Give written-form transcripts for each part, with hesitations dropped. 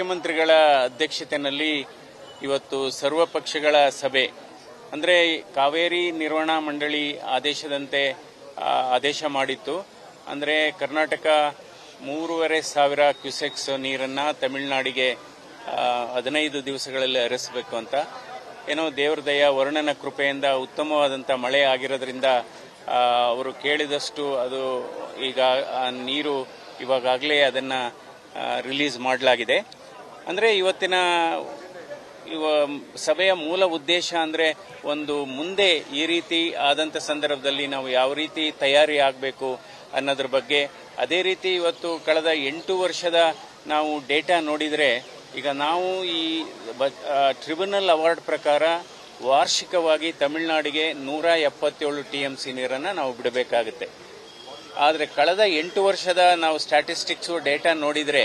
ಮುಖ್ಯಮಂತ್ರಿಗಳ ಅಧ್ಯಕ್ಷತೆಯಲ್ಲಿ ಇವತ್ತು ಸರ್ವಪಕ್ಷಗಳ ಸಭೆ ಅಂದರೆ ಕಾವೇರಿ ನಿರ್ವಹಣಾ ಮಂಡಳಿ ಆದೇಶದಂತೆ ಆದೇಶ ಮಾಡಿತ್ತು. ಅಂದರೆ ಕರ್ನಾಟಕ 3,500 ಕ್ಯೂಸೆಕ್ಸ್ ನೀರನ್ನು ತಮಿಳುನಾಡಿಗೆ 15 ದಿವಸಗಳಲ್ಲಿ ಹರಿಸಬೇಕು ಅಂತ. ಏನೋ ದೇವರ ದಯ ವರುಣನ ಕೃಪೆಯಿಂದ ಉತ್ತಮವಾದಂಥ ಮಳೆ ಆಗಿರೋದ್ರಿಂದ ಅವರು ಕೇಳಿದಷ್ಟು ಅದು ಈಗ ನೀರು ಇವಾಗಲೇ ಅದನ್ನು ರಿಲೀಸ್ ಮಾಡಲಾಗಿದೆ. ಅಂದರೆ ಇವತ್ತಿನ ಸಭೆಯ ಮೂಲ ಉದ್ದೇಶ ಅಂದರೆ ಒಂದು ಮುಂದೆ ಈ ರೀತಿ ಆದಂಥ ಸಂದರ್ಭದಲ್ಲಿ ನಾವು ಯಾವ ರೀತಿ ತಯಾರಿ ಆಗಬೇಕು ಅನ್ನೋದ್ರ ಬಗ್ಗೆ. ಅದೇ ರೀತಿ ಇವತ್ತು ಕಳೆದ 8 ವರ್ಷದ ನಾವು ಡೇಟಾ ನೋಡಿದರೆ ಈಗ ನಾವು ಈ ಟ್ರಿಬ್ಯುನಲ್ ಅವಾರ್ಡ್ ಪ್ರಕಾರ ವಾರ್ಷಿಕವಾಗಿ ತಮಿಳುನಾಡಿಗೆ 177 TMC ನೀರನ್ನು ನಾವು ಬಿಡಬೇಕಾಗುತ್ತೆ. ಆದರೆ ಕಳೆದ 8 ವರ್ಷದ ನಾವು ಸ್ಟ್ಯಾಟಿಸ್ಟಿಕ್ಸು ಡೇಟಾ ನೋಡಿದರೆ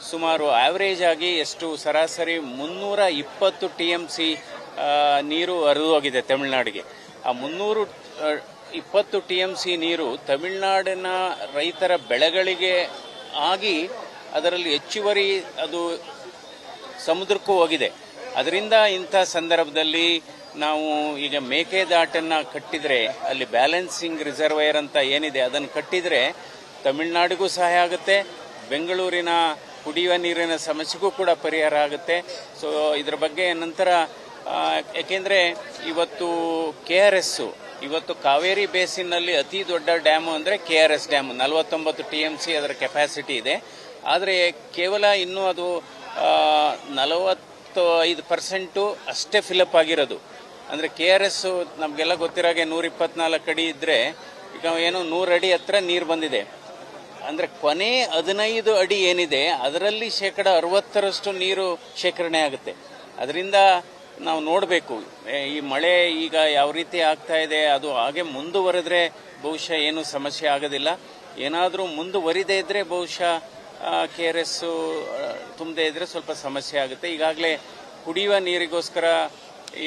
ಸುಮಾರು ಆವರೇಜ್ ಆಗಿ ಎಷ್ಟು ಸರಾಸರಿ 320 TMC ನೀರು ಹರಿದು ಹೋಗಿದೆ ತಮಿಳುನಾಡಿಗೆ. ಆ 320 TMC ನೀರು ತಮಿಳುನಾಡಿನ ರೈತರ ಬೆಳೆಗಳಿಗೆ ಆಗಿ ಅದರಲ್ಲಿ ಹೆಚ್ಚುವರಿ ಅದು ಸಮುದ್ರಕ್ಕೂ ಹೋಗಿದೆ. ಅದರಿಂದ ಇಂಥ ಸಂದರ್ಭದಲ್ಲಿ ನಾವು ಈಗ ಮೇಕೆದಾಟನ್ನು ಕಟ್ಟಿದರೆ ಅಲ್ಲಿ ಬ್ಯಾಲೆನ್ಸಿಂಗ್ ರಿಸರ್ವೈರ್ ಅಂತ ಏನಿದೆ ಅದನ್ನು ಕಟ್ಟಿದರೆ ತಮಿಳುನಾಡಿಗೂ ಸಹಾಯ ಆಗುತ್ತೆ, ಬೆಂಗಳೂರಿನ ಕುಡಿಯುವ ನೀರಿನ ಸಮಸ್ಯೆಗೂ ಕೂಡ ಪರಿಹಾರ ಆಗುತ್ತೆ. ಸೊ ಇದರ ಬಗ್ಗೆ ನಂತರ ಯಾಕೆಂದರೆ ಇವತ್ತು KRS ಇವತ್ತು ಕಾವೇರಿ ಬೇಸಿನ್ನಲ್ಲಿ ಅತಿ ದೊಡ್ಡ ಡ್ಯಾಮು ಅಂದರೆ KRS ಡ್ಯಾಮ್ 49 TMC ಅದರ ಕೆಪಾಸಿಟಿ ಇದೆ. ಆದರೆ ಕೇವಲ ಇನ್ನೂ ಅದು 45% ಅಷ್ಟೇ ಫಿಲಪ್ ಆಗಿರೋದು. ಅಂದರೆ KRS ನಮಗೆಲ್ಲ ಗೊತ್ತಿರಾಗೆ 124 ಅಡಿ ಇದ್ದರೆ ಈಗ ಏನೋ 100 ಅಡಿ ಹತ್ರ ನೀರು ಬಂದಿದೆ. ಅಂದರೆ ಕೊನೆ 15 ಅಡಿ ಏನಿದೆ ಅದರಲ್ಲಿ 60% ನೀರು ಶೇಖರಣೆ ಆಗುತ್ತೆ. ಅದರಿಂದ ನಾವು ನೋಡಬೇಕು ಈ ಮಳೆ ಈಗ ಯಾವ ರೀತಿ ಆಗ್ತಾ ಇದೆ, ಅದು ಹಾಗೆ ಮುಂದುವರೆದ್ರೆ ಬಹುಶಃ ಏನು ಸಮಸ್ಯೆ ಆಗೋದಿಲ್ಲ. ಏನಾದರೂ ಮುಂದುವರಿದೇ ಇದ್ದರೆ ಬಹುಶಃ KRS ತುಂಬದೇ ಇದ್ದರೆ ಸ್ವಲ್ಪ ಸಮಸ್ಯೆ ಆಗುತ್ತೆ. ಈಗಾಗಲೇ ಕುಡಿಯುವ ನೀರಿಗೋಸ್ಕರ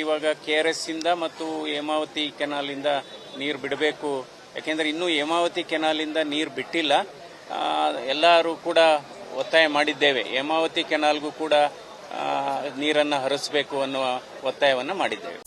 ಇವಾಗ KRS ಇಂದ ಮತ್ತು ಹೇಮಾವತಿ ಕೆನಾಲಿಂದ ನೀರು ಬಿಡಬೇಕು. ಯಾಕೆಂದರೆ ಇನ್ನೂ ಹೇಮಾವತಿ ಕೆನಾಲಿಂದ ನೀರು ಬಿಟ್ಟಿಲ್ಲ. ಎಲ್ಲರೂ ಕೂಡ ಒತ್ತಾಯ ಮಾಡಿದ್ದೇವೆ, ಹೇಮಾವತಿ ಕೆನಾಲ್ಗೂ ಕೂಡ ನೀರನ್ನು ಹರಿಸಬೇಕು ಅನ್ನುವ ಒತ್ತಾಯವನ್ನು ಮಾಡಿದ್ದೇವೆ.